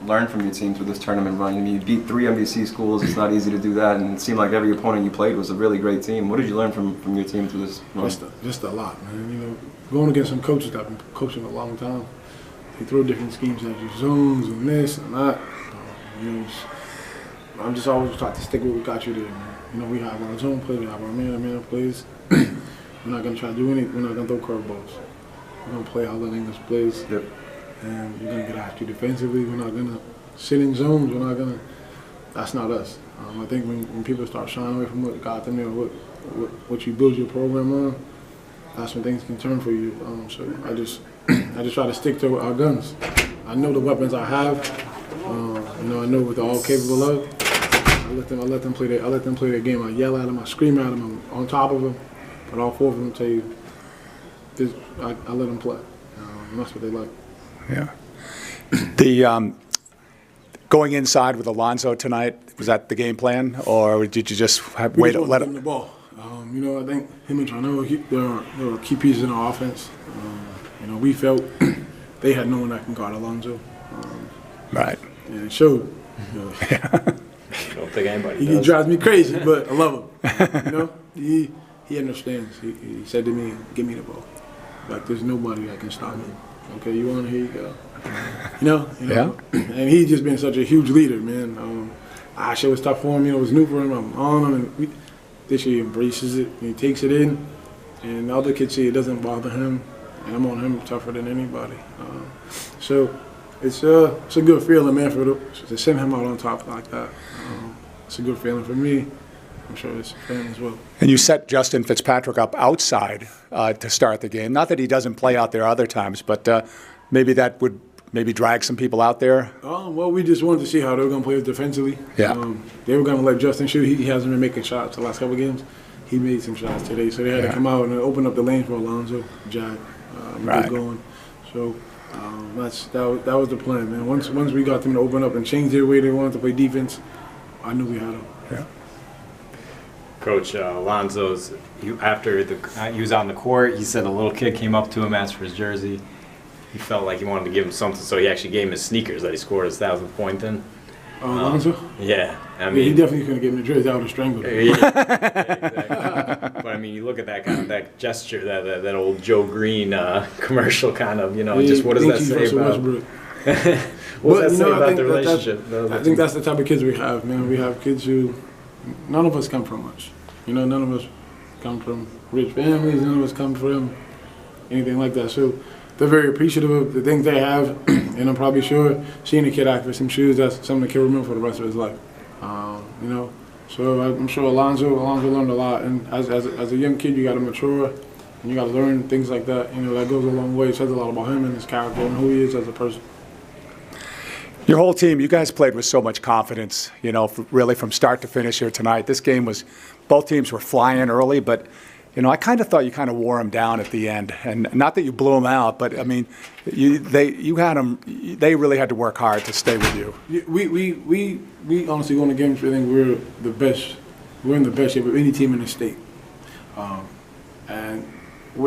learn from your team through this tournament run? I mean, you beat 3 MVC schools. It's not easy to do that, and it seemed like every opponent you played was a really great team. What did you learn from your team through this run? Just a lot, man. You know, going against some coaches that have been coaching a long time, they throw different schemes at you, zones and this and that. You know, I'm just always trying to stick with what got you there, man. You know, we have our zone plays, we have our man-to-man plays. We're not going to try to do anything. We're not going to throw curveballs. We're going to play how the English plays. Yep. And we're going to get after you defensively. We're not going to sit in zones. We're not going to – that's not us. I think when people start shying away from what got them there, what you build your program on, that's when things can turn for you. So I just try to stick to our guns. I know the weapons I have. You know, I know what they're all capable of. I let them play their game. I yell at them. I scream at them. I'm on top of them. But all 4 of them tell you, I let them play. And that's what they like. Yeah. The going inside with Alonzo tonight, was that the game plan, or did you just wait to let him the ball? You know, I think him and Trano, they're key pieces in our offense. You know, we felt they had no one that can guard Alonzo. Right. And it showed. You know. I don't think anybody does. He drives me crazy, but I love him. You know, he understands. He said to me, "Give me the ball. Like there's nobody that can stop me. Okay, you want it? Here you go." You know. Yeah. And he's just been such a huge leader, man. Last year was tough for him. You know, it was new for him. I'm on him, and this year he embraces it. And he takes it in, and the other kids see it doesn't bother him, and I'm on him tougher than anybody. So. It's a good feeling, man, to send him out on top like that. It's a good feeling for me. I'm sure it's for him as well. And you set Justin Fitzpatrick up outside to start the game. Not that he doesn't play out there other times, but maybe that would drag some people out there. Well, we just wanted to see how they were going to play defensively. Yeah. They were going to let Justin shoot. He hasn't been making shots the last couple of games. He made some shots today, so they had to come out and open up the lane for Alonzo, Jack, get going. So. That was the plan, man. Once we got them to open up and change their way they wanted to play defense, I knew we had them. Yeah. Coach Alonzo's after he was on the court, he said a little kid came up to him, asked for his jersey. He felt like he wanted to give him something, so he actually gave him his sneakers that he scored his 1,000th point in. Alonzo? Yeah, I mean, he definitely couldn't give him the jersey. That would have strangled him. Yeah, exactly. But I mean, you look at that gesture, that old Joe Green commercial kind of, you know, just what does that say about? What does that say about the relationship? I think that's the type of kids we have, man. We have kids who, none of us come from much. You know, none of us come from rich families. None of us come from anything like that. So they're very appreciative of the things they have, and I'm probably sure seeing a kid ask for some shoes, that's something the kid will remember for the rest of his life. You know, so I'm sure Alonzo learned a lot, and as a young kid, you got to mature, and you got to learn things like that. You know, that goes a long way. It says a lot about him and his character and who he is as a person. Your whole team, you guys played with so much confidence, you know, really from start to finish here tonight. This game was, both teams were flying early, but you know, I kind of thought you kind of wore them down at the end, and not that you blew them out, but I mean, you had them. They really had to work hard to stay with you. We honestly won the game. I think we're the best. We're in the best shape of any team in the state. And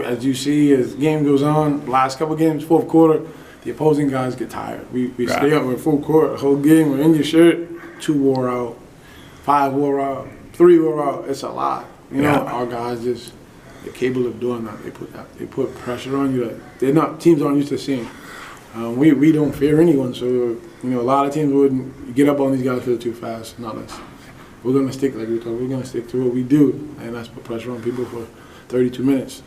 as you see, as the game goes on, last couple games, fourth quarter, the opposing guys get tired. We stay up with full court the whole game. We're in your shirt. 2 wore out, 5 wore out, 3 wore out. It's a lot. You know, our guys just. They're capable of doing that. They put pressure on you that teams aren't used to seeing. We don't fear anyone, so you know a lot of teams wouldn't get up on these guys because they're too fast. Not us. We're gonna stick like we talk. We're gonna stick to what we do, and that's put pressure on people for 32 minutes,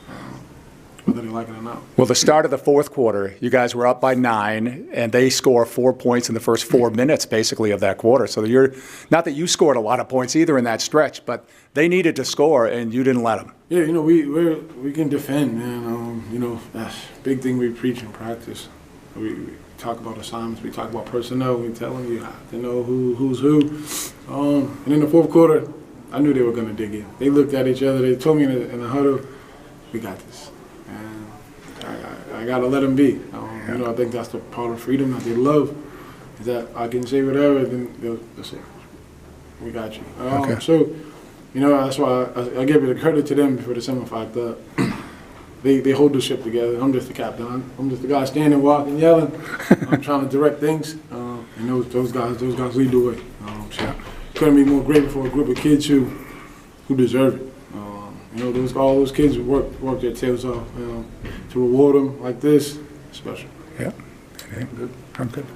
whether they like it or not. Well, the start of the fourth quarter, you guys were up by 9, and they score 4 points in the first 4 minutes, basically, of that quarter. So you're not that you scored a lot of points either in that stretch, but they needed to score, and you didn't let them. Yeah, you know, we can defend, man. You know, that's a big thing we preach in practice. We talk about assignments, we talk about personnel. We tell them you have to know who's who. And in the fourth quarter, I knew they were going to dig in. They looked at each other. They told me in the huddle, "We got this." And I got to let them be. You know, I think that's the part of freedom that they love, is that I can say whatever, then they'll say, "We got you." Okay. So. You know, that's why I give it the credit to them for the simple fact that they hold the ship together. I'm just the captain. I'm just the guy standing, walking, yelling. I'm trying to direct things. And those guys lead the way. So couldn't be more grateful for a group of kids who deserve it. All those kids work their tails off. To reward them like this, special. Yeah. Good. I'm good.